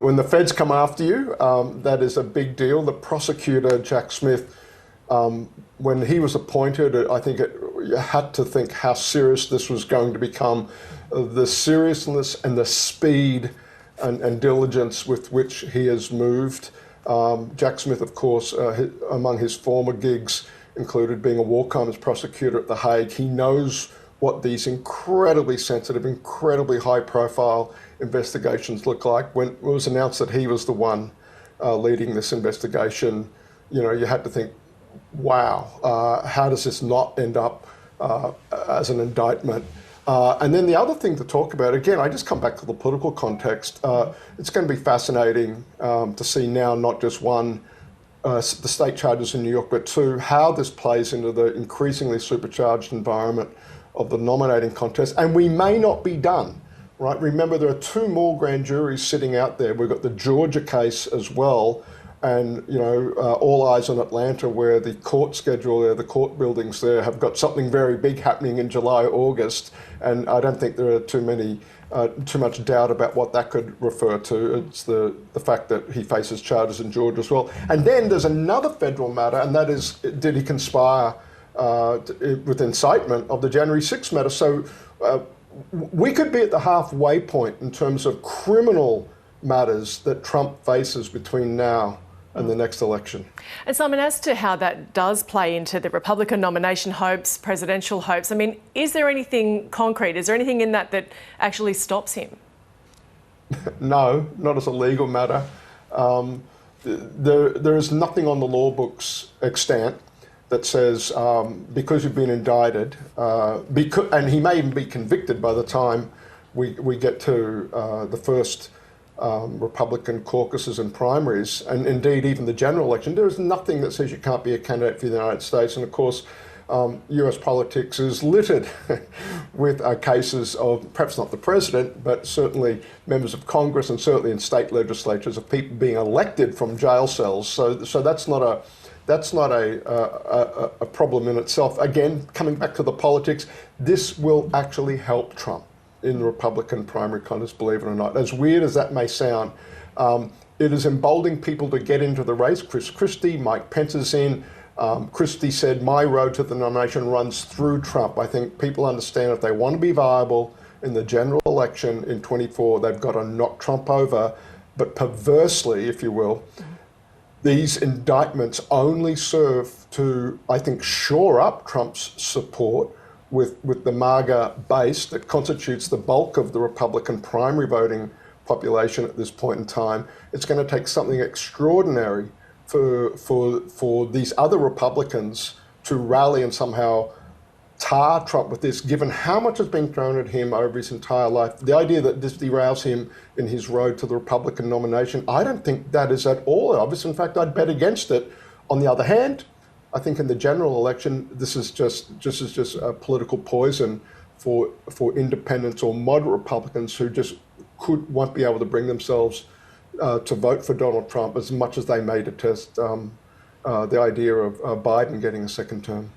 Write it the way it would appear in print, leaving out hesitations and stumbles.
when the feds come after you, that is a big deal. The prosecutor, Jack Smith, when he was appointed, I think you had to think how serious this was going to become. The seriousness and the speed and diligence with which he has moved. Jack Smith, of course, among his former gigs, included being a war crimes prosecutor at The Hague. He knows what these incredibly sensitive, incredibly high-profile investigations look like. When it was announced that he was the one leading this investigation, you had to think, wow, how does this not end up as an indictment? And then the other thing to talk about, again, I just come back to the political context. It's going to be fascinating to see now not just one, the state charges in New York, but two, how this plays into the increasingly supercharged environment of the nominating contest. And we may not be done, right? Remember, there are two more grand juries sitting out there. We've got the Georgia case as well. And, all eyes on Atlanta, where the court schedule there, the court buildings there have got something very big happening in July, August. And I don't think there are too much doubt about what that could refer to. It's the fact that he faces charges in Georgia as well. And then there's another federal matter, and that is, did he conspire with incitement of the January 6th matter? So we could be at the halfway point in terms of criminal matters that Trump faces between now and the next election. And Simon, as to how that does play into the Republican nomination hopes, presidential hopes, I mean, is there anything concrete? Is there anything in that actually stops him? No, not as a legal matter. There is nothing on the law books extant that says because you've been indicted, and he may even be convicted by the time we get to the first Republican caucuses and primaries, and indeed even the general election. There is nothing that says you can't be a candidate for the United States. And of course, US politics is littered with cases of, perhaps not the president, but certainly members of Congress and certainly in state legislatures, of people being elected from jail cells. So that's not a problem in itself. Again, coming back to the politics, this will actually help Trump in the Republican primary contest, believe it or not. As weird as that may sound, it is emboldening people to get into the race. Chris Christie, Mike Pence is in. Christie said, my road to the nomination runs through Trump. I think people understand if they want to be viable in the general election in 24, they've got to knock Trump over. But perversely, if you will, these indictments only serve to, I think, shore up Trump's support with the MAGA base that constitutes the bulk of the Republican primary voting population at this point in time. It's going to take something extraordinary for these other Republicans to rally and somehow tar Trump with this, given how much has been thrown at him over his entire life. The idea that this derails him in his road to the Republican nomination, I don't think that is at all obvious. In fact, I'd bet against it. On the other hand, I think in the general election, this is just a political poison for independents or moderate Republicans who just won't be able to bring themselves to vote for Donald Trump, as much as they may detest the idea of Biden getting a second term.